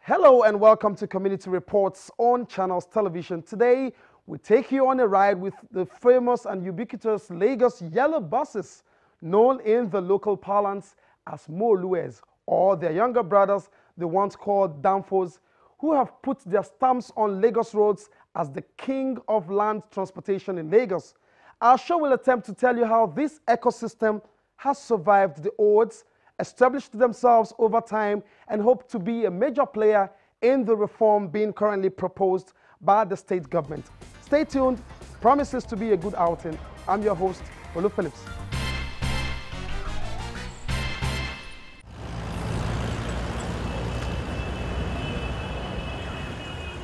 Hello and welcome to Community Reports on Channels Television. Today, we take you on a ride with the famous and ubiquitous Lagos yellow buses, known in the local parlance as Molues, or their younger brothers, the ones called Danfos, who have put their stamps on Lagos roads as the king of land transportation in Lagos. Our show will attempt to tell you how this ecosystem has survived the odds, established themselves over time, and hope to be a major player in the reform being currently proposed by the state government. Stay tuned, promises to be a good outing. I'm your host, Olu Phillips.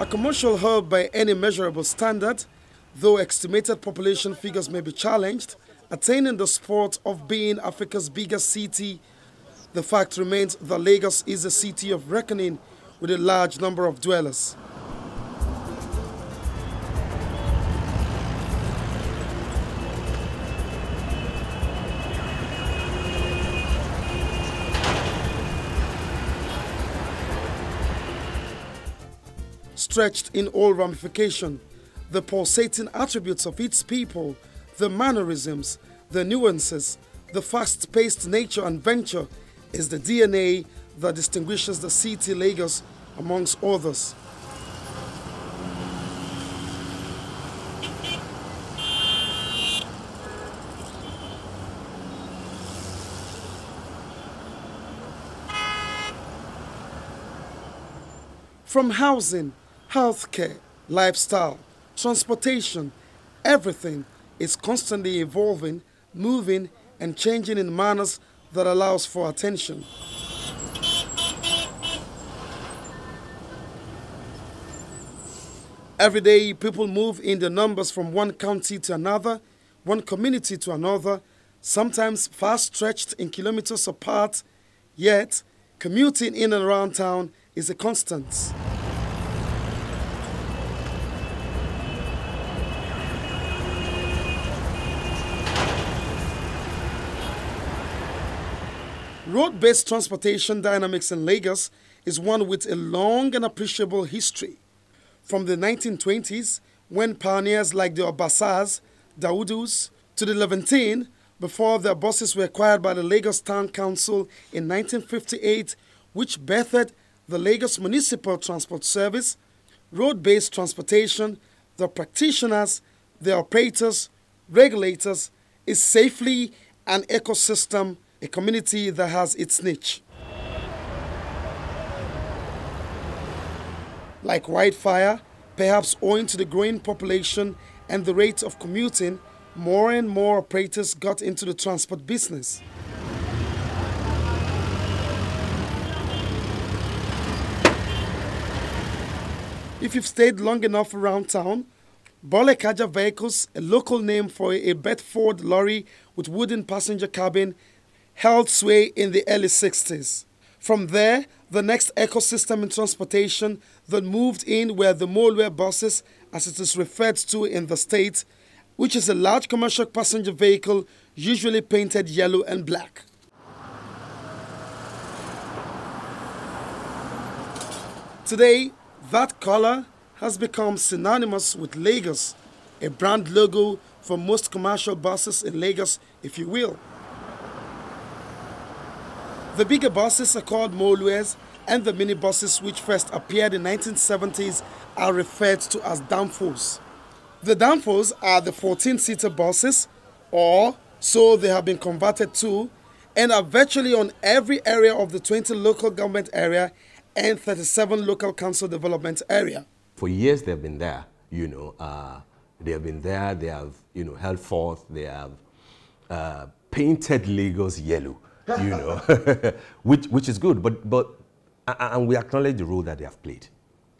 A commercial hub by any measurable standard, though estimated population figures may be challenged, attaining the spot of being Africa's biggest city, the fact remains that Lagos is a city of reckoning with a large number of dwellers. Stretched in all ramification, the pulsating attributes of its people, the mannerisms, the nuances, the fast-paced nature and venture is the DNA that distinguishes the city Lagos amongst others. From housing, healthcare, lifestyle, transportation, everything is constantly evolving, moving, and changing in manners that allows for attention. Every day, people move in the numbers from one county to another, one community to another, sometimes far stretched in kilometers apart, yet commuting in and around town is a constant. Road-based transportation dynamics in Lagos is one with a long and appreciable history. From the 1920s, when pioneers like the Obasas, Daudus, to the Levantine, before their buses were acquired by the Lagos Town Council in 1958, which birthed the Lagos Municipal Transport Service, road-based transportation, the practitioners, the operators, regulators, is safely an ecosystem, a community that has its niche. Like wildfire, perhaps owing to the growing population and the rate of commuting, more and more operators got into the transport business. If you've stayed long enough around town, Bolekaja vehicles, a local name for a Bedford lorry with wooden passenger cabin, held sway in the early 60s. From there, the next ecosystem in transportation that moved in were the Molue buses, as it is referred to in the state, which is a large commercial passenger vehicle usually painted yellow and black. Today, that color has become synonymous with Lagos, a brand logo for most commercial buses in Lagos, if you will. The bigger buses are called Molues, and the minibuses, which first appeared in the 1970s, are referred to as Danfos. The Danfos are the 14-seater buses, or so they have been converted to, and are virtually on every area of the 20 local government area and 37 local council development area. For years they've been there, they have been there, they have, held forth, they have painted Lagos yellow. Which is good, and we acknowledge the role that they have played,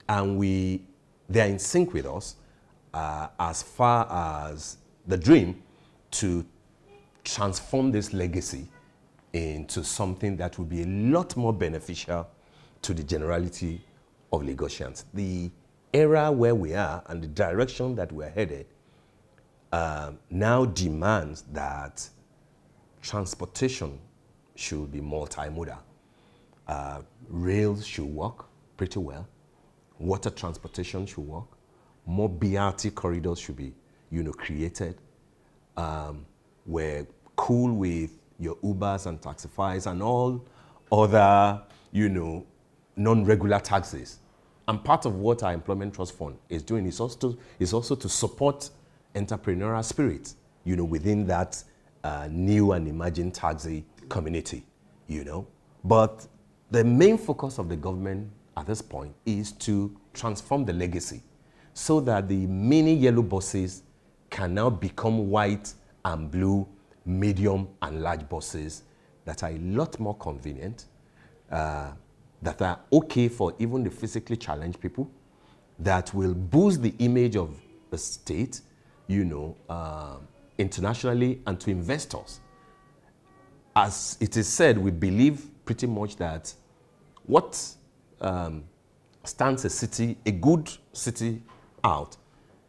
and they are in sync with us as far as the dream to transform this legacy into something that will be a lot more beneficial to the generality of Lagosians. The era where we are and the direction that we're headed now demands that transportation should be multimodal. Rails should work, pretty well. Water transportation should work. More BRT corridors should be, created. We're cool with your Ubers and Taxifys and all other, non-regular taxes. And part of what our Employment Trust Fund is doing is also to support entrepreneurial spirit, within that new and emerging taxi community, But the main focus of the government at this point is to transform the legacy so that the mini yellow buses can now become white and blue, medium and large buses that are a lot more convenient, that are okay for even the physically challenged people, that will boost the image of the state, internationally and to investors. As it is said, we believe pretty much that what stands a good city out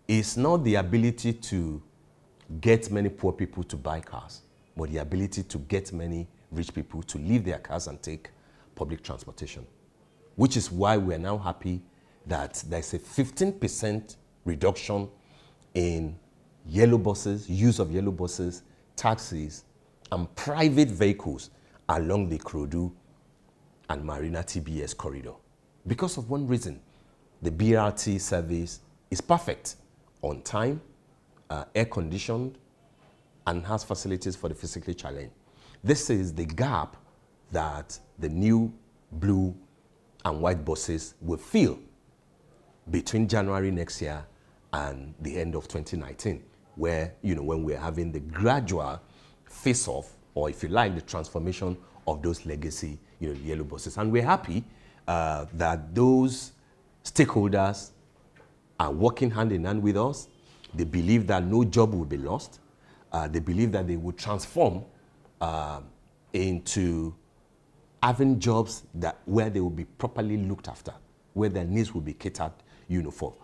is not the ability to get many poor people to buy cars, but the ability to get many rich people to leave their cars and take public transportation, which is why we are now happy that there's a 15% reduction in yellow buses, use of yellow buses, taxis, and private vehicles along the Krodu and Marina TBS corridor. Because of one reason, the BRT service is perfect, on time, air-conditioned, and has facilities for the physically challenged. This is the gap that the new blue and white buses will fill between January next year and the end of 2019, where, when we're having the gradual face-off, or if you like, the transformation of those legacy, yellow buses. And we're happy that those stakeholders are working hand in hand with us. They believe that no job will be lost. They believe that they will transform into having jobs where they will be properly looked after, where their needs will be catered, for,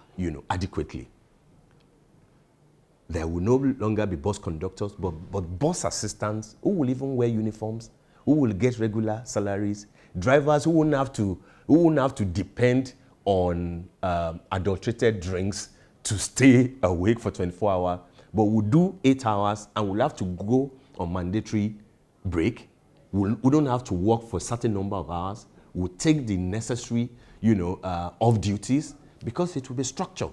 adequately. There will no longer be bus conductors, but bus assistants who will even wear uniforms, who will get regular salaries, drivers who won't have to depend on adulterated drinks to stay awake for 24 hours, but will do 8 hours and will have to go on mandatory break. We don't have to work for a certain number of hours. We'll take the necessary, off duties because it will be structured.